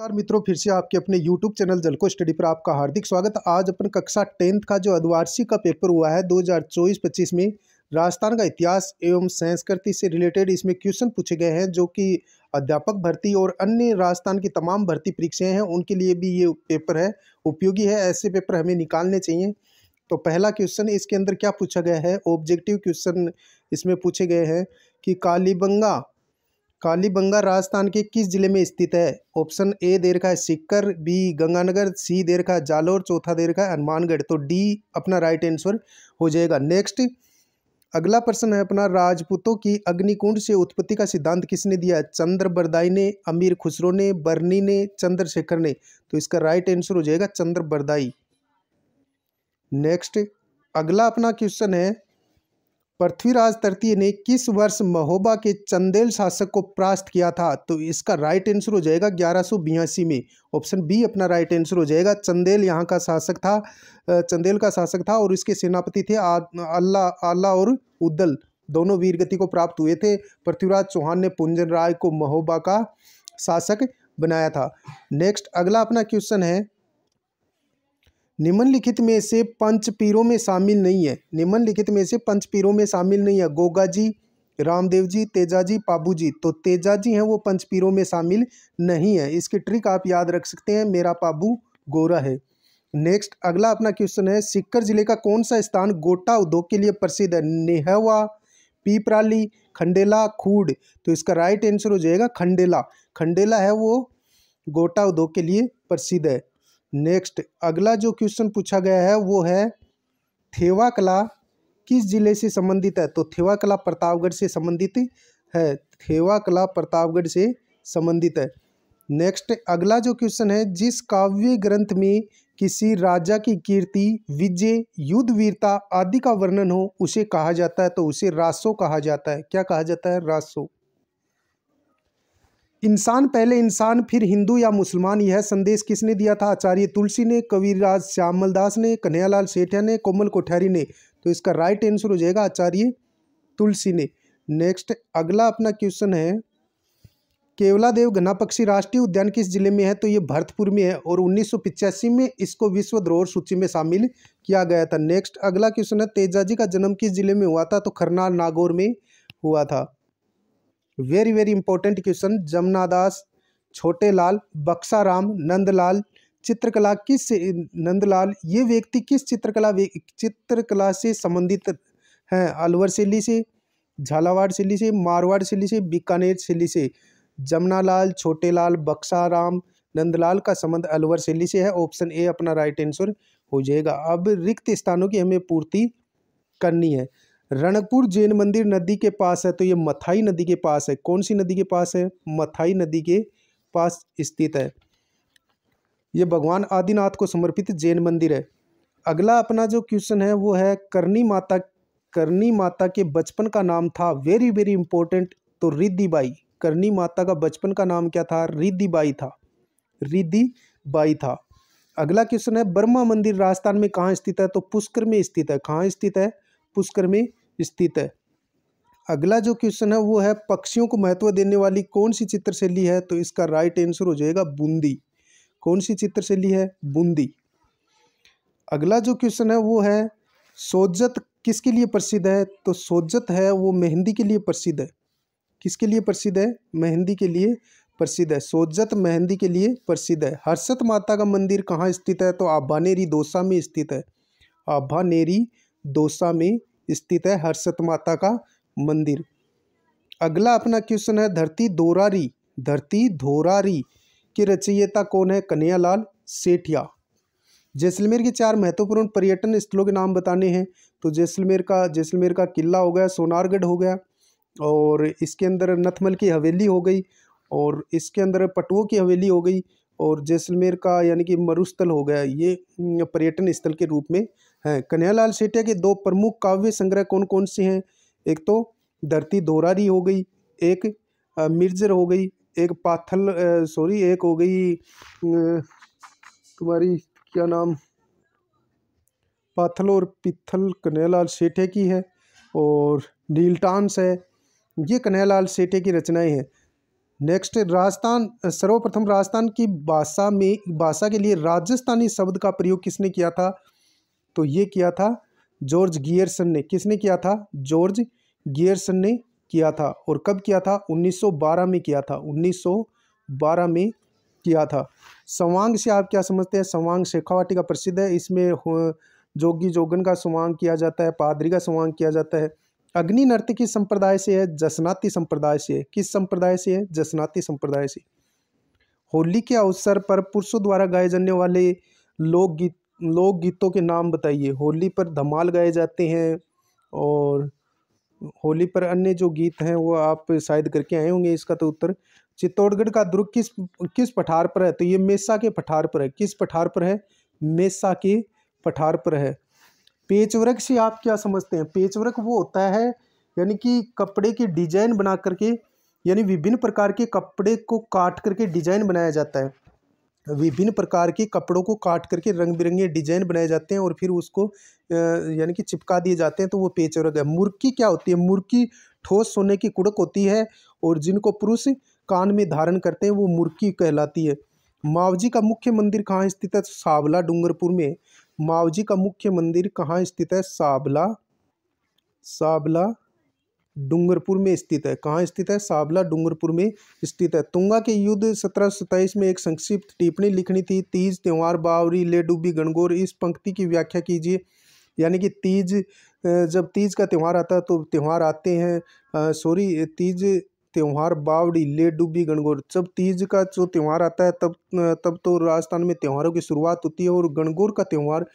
नमस्कार मित्रों, फिर से आपके अपने YouTube चैनल जलको स्टडी पर आपका हार्दिक स्वागत। आज अपन कक्षा 10th का जो अर्धवार्षिक का पेपर हुआ है 2024-25 में राजस्थान का इतिहास एवं संस्कृति से रिलेटेड इसमें क्वेश्चन पूछे गए हैं, जो कि अध्यापक भर्ती और अन्य राजस्थान की तमाम भर्ती परीक्षाएं हैं उनके लिए भी ये पेपर है उपयोगी है। ऐसे पेपर हमें निकालने चाहिए। तो पहला क्वेश्चन इसके अंदर क्या पूछा गया है, ऑब्जेक्टिव क्वेश्चन इसमें पूछे गए हैं कि कालीबंगा राजस्थान के किस जिले में स्थित है। ऑप्शन ए दे रखा है सीकर, बी गंगानगर, सी दे रखा है जालोर, चौथा दे रखा है हनुमानगढ़। तो डी अपना राइट आंसर हो जाएगा। नेक्स्ट अगला प्रश्न है अपना, राजपूतों की अग्निकुंड से उत्पत्ति का सिद्धांत किसने दिया है। चंद्रबरदाई ने, अमीर खुसरो ने, बर्नी ने, चंद्रशेखर ने। तो इसका राइट आंसर हो जाएगा चंद्रबरदाई। नेक्स्ट अगला अपना क्वेश्चन है, पृथ्वीराज तृतीय ने किस वर्ष महोबा के चंदेल शासक को परास्त किया था। तो इसका राइट आंसर हो जाएगा 1182 में। ऑप्शन बी अपना राइट आंसर हो जाएगा। चंदेल यहाँ का शासक था, चंदेल का शासक था और इसके सेनापति थे आला और उद्दल, दोनों वीरगति को प्राप्त हुए थे। पृथ्वीराज चौहान ने पुंजन राय को महोबा का शासक बनाया था। नेक्स्ट अगला अपना क्वेश्चन है, निम्नलिखित में से पंचपीरों में शामिल नहीं है। निम्नलिखित में से पंचपीरों में शामिल नहीं है। गोगा जी, रामदेव जी, तेजा जी, पाबू जी। तो तेजा जी हैं वो पंचपीरों में शामिल नहीं है। इसकी ट्रिक आप याद रख सकते हैं, मेरा पाबू गोरा है। नेक्स्ट अगला अपना क्वेश्चन है, सीकर जिले का कौन सा स्थान गोटा उद्योग के लिए प्रसिद्ध है। नेहवा, पीपराली, खंडेला, खूड। तो इसका राइट आंसर हो जाएगा खंडेला। खंडेला है वो गोटा उद्योग के लिए प्रसिद्ध है। नेक्स्ट अगला जो क्वेश्चन पूछा गया है वो है, थेवा कला किस जिले से संबंधित है। तो थेवा कला प्रतापगढ़ से संबंधित है। थेवा कला प्रतापगढ़ से संबंधित है। नेक्स्ट अगला जो क्वेश्चन है, जिस काव्य ग्रंथ में किसी राजा की कीर्ति, विजय, युद्ध वीरता आदि का वर्णन हो उसे कहा जाता है। तो उसे रासो कहा जाता है। क्या कहा जाता है? रासो। इंसान पहले इंसान फिर हिंदू या मुसलमान, यह संदेश किसने दिया था। आचार्य तुलसी ने, कबीरदास श्यामलदास ने, कन्हैयालाल सेठिया ने, कोमल कोठारी ने। तो इसका राइट आंसर हो जाएगा आचार्य तुलसी ने। नेक्स्ट अगला अपना क्वेश्चन है, केवलादेव घना पक्षी राष्ट्रीय उद्यान किस जिले में है। तो ये भरतपुर में है और 1985 में इसको विश्व धरोहर सूची में शामिल किया गया था। नेक्स्ट अगला क्वेश्चन है, तेजाजी का जन्म किस जिले में हुआ था। तो खरनाल नागौर में हुआ था। Very very important question, Jamnadas, छोटे लाल, बक्साराम, नंदलाल चित्रकला नंदलाल ये व्यक्ति किस चित्रकला से संबंधित हैं। अलवर शैली से, झालावाड़ शैली से, मारवाड़ शैली से, बीकानेर शैली से। जमनालाल, छोटे लाल, बक्साराम, नंदलाल का संबंध अलवर शैली से है। ऑप्शन ए अपना राइट आंसर हो जाएगा। अब रिक्त स्थानों की हमें पूर्ति करनी है। रणकपुर जैन मंदिर नदी के पास है। तो ये मथाई नदी के पास है। कौन सी नदी के पास है? मथाई नदी के पास स्थित है। ये भगवान आदिनाथ को समर्पित जैन मंदिर है। अगला अपना जो क्वेश्चन है वो है, करनी माता के बचपन का नाम था। Very very important. तो रिद्धिबाई। करनी माता का बचपन का नाम क्या था? रिद्धिबाई था। रिद्धिबाई था। अगला क्वेश्चन है, ब्रह्मा मंदिर राजस्थान में कहाँ स्थित है। तो पुष्कर में स्थित है। कहाँ स्थित है? पुष्कर में स्थित है। अगला जो क्वेश्चन है वो है, पक्षियों को महत्व देने वाली कौन सी चित्रशैली है। तो इसका राइट आंसर हो जाएगा बूंदी। कौन सी चित्रशैली है? बूंदी। अगला जो क्वेश्चन है वो है, सोजत किसके लिए प्रसिद्ध है। तो सोजत है वो मेहंदी के लिए प्रसिद्ध है। किसके लिए प्रसिद्ध है? मेहंदी के लिए प्रसिद्ध है। सोजत मेहंदी के लिए प्रसिद्ध है। हर्षत माता का मंदिर कहाँ स्थित है। तो आभानेरी दौसा में स्थित है। आभानेरी दौसा में स्थित है हर्षत माता का मंदिर। अगला अपना क्वेश्चन है, धरती धोरारी के रचयिता कौन है। कन्हैयालाल सेठिया। जैसलमेर के 4 महत्वपूर्ण पर्यटन स्थलों के नाम बताने हैं। तो जैसलमेर का किला हो गया, सोनारगढ़ हो गया, और इसके अंदर नथमल की हवेली हो गई, और इसके अंदर पटुओं की हवेली हो गई, और जैसलमेर का यानी कि मरुस्थल हो गया। ये पर्यटन स्थल के रूप में हैं। कन्हैयालाल सेठिया के 2 प्रमुख काव्य संग्रह कौन कौन से हैं। एक तो धरती धोरारी हो गई, एक मिर्जर हो गई, एक एक हो गई तुम्हारी क्या नाम, पाथल और पित्थल कन्हैयालाल सेठिया की है, और नीलटांस है। ये कन्हैयालाल सेठिया की रचनाएं हैं। नेक्स्ट, राजस्थान, सर्वप्रथम राजस्थान की भाषा के लिए राजस्थानी शब्द का प्रयोग किसने किया था? तो ये किया था जॉर्ज गियर्सन ने। किसने किया था? जॉर्ज गियर्सन ने किया था। और कब किया था? 1912 में किया था। 1912 में किया था। संवांग से आप क्या समझते हैं? संवांग शेखावाटी का प्रसिद्ध है। इसमें जोगी जोगन का संवांग किया जाता है, पादरी का संवांग किया जाता है। अग्नि नृत्य किस संप्रदाय से है? जसनाती संप्रदाय से है। किस संप्रदाय से है? जसनाती संप्रदाय से। होली के अवसर पर पुरुषों द्वारा गाए जाने वाले लोकगीतों के नाम बताइए। होली पर धमाल गाए जाते हैं और होली पर अन्य जो गीत हैं वो आप शायद करके आए होंगे। इसका तो उत्तर चित्तौड़गढ़ का दुर्ग किस पठार पर है? तो ये मेसा के पठार पर है। किस पठार पर है? मेसा के पठार पर है। पेचवर्क से आप क्या समझते हैं? पेचवर्क वो होता है यानी कि कपड़े की डिजाइन बना करके, यानी विभिन्न प्रकार के कपड़े को काट करके डिजाइन बनाया जाता है। विभिन्न प्रकार के कपड़ों को काट करके रंग बिरंगे डिजाइन बनाए जाते हैं और फिर उसको यानी कि चिपका दिए जाते हैं, तो वो पेचवर्क है। मुर्की क्या होती है? मुर्की ठोस सोने की कुड़क होती है और जिनको पुरुष कान में धारण करते हैं वो मुर्की कहलाती है। मावजी का मुख्य मंदिर कहाँ स्थित है? साबला डूंगरपुर में। मावजी का मुख्य मंदिर कहाँ स्थित है? साबला डूंगरपुर में स्थित है। कहाँ स्थित है? साबला डूंगरपुर में स्थित है। तुंगा के युद्ध 1727 में एक संक्षिप्त टिप्पणी लिखनी थी। तीज त्योहार बावरी ले डूबी गणगौर। इस पंक्ति की व्याख्या कीजिए। यानी कि जब तीज का त्यौहार आता है तो त्यौहार आते हैं तीज त्योहार बावड़ी ले डूबी गणगौर। जब तीज का जो त्यौहार आता है तब तो राजस्थान में त्योहारों की शुरुआत होती है और गणगौर का त्यौहार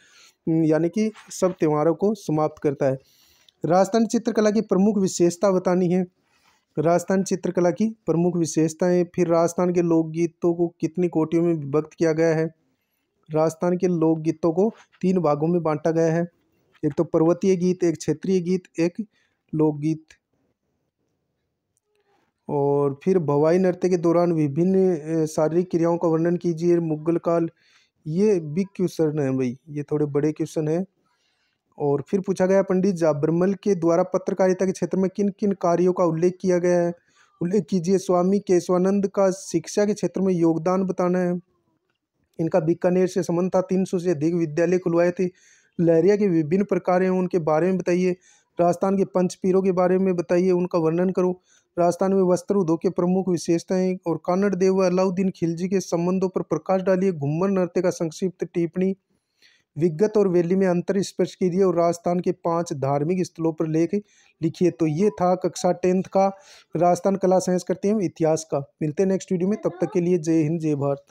यानी कि सब त्योहारों को समाप्त करता है। राजस्थानी चित्रकला की प्रमुख विशेषता बतानी है। राजस्थान चित्रकला की प्रमुख विशेषताएं। फिर राजस्थान के लोकगीतों को कितनी कोटियों में विभक्त किया गया है? राजस्थान के लोकगीतों को 3 भागों में बांटा गया है। एक तो पर्वतीय गीत, एक क्षेत्रीय गीत, एक लोकगीत। और फिर भवाई नृत्य के दौरान विभिन्न शारीरिक क्रियाओं का वर्णन कीजिए। मुगल काल। ये बिग क्वेश्चन है भाई, ये थोड़े बड़े क्वेश्चन है। और फिर पूछा गया पंडित जाबरमल के द्वारा पत्रकारिता के क्षेत्र में किन किन कार्यों का उल्लेख किया गया है? उल्लेख कीजिए। स्वामी केशवानंद का शिक्षा के क्षेत्र में योगदान बताना है। इनका बीकानेर से संबंध था। 300 से अधिक विद्यालय खुलवाए थे। लहरिया के विभिन्न प्रकार हैं उनके बारे में बताइए। राजस्थान के पंचपीरों के बारे में बताइए, उनका वर्णन करो। राजस्थान में वस्त्र उद्योग के प्रमुख विशेषताएं और कानड़ देव व अलाउद्दीन खिलजी के संबंधों पर प्रकाश डालिए। घुम्मर नृत्य का संक्षिप्त टिप्पणी। विगत और वैली में अंतर स्पष्ट कीजिए और राजस्थान के 5 धार्मिक स्थलों पर लेख लिखिए। तो ये था कक्षा 10th का राजस्थान कला साइंस करते हैं इतिहास का। मिलते हैं नेक्स्ट वीडियो में, तब तक के लिए जय हिंद जय भारत।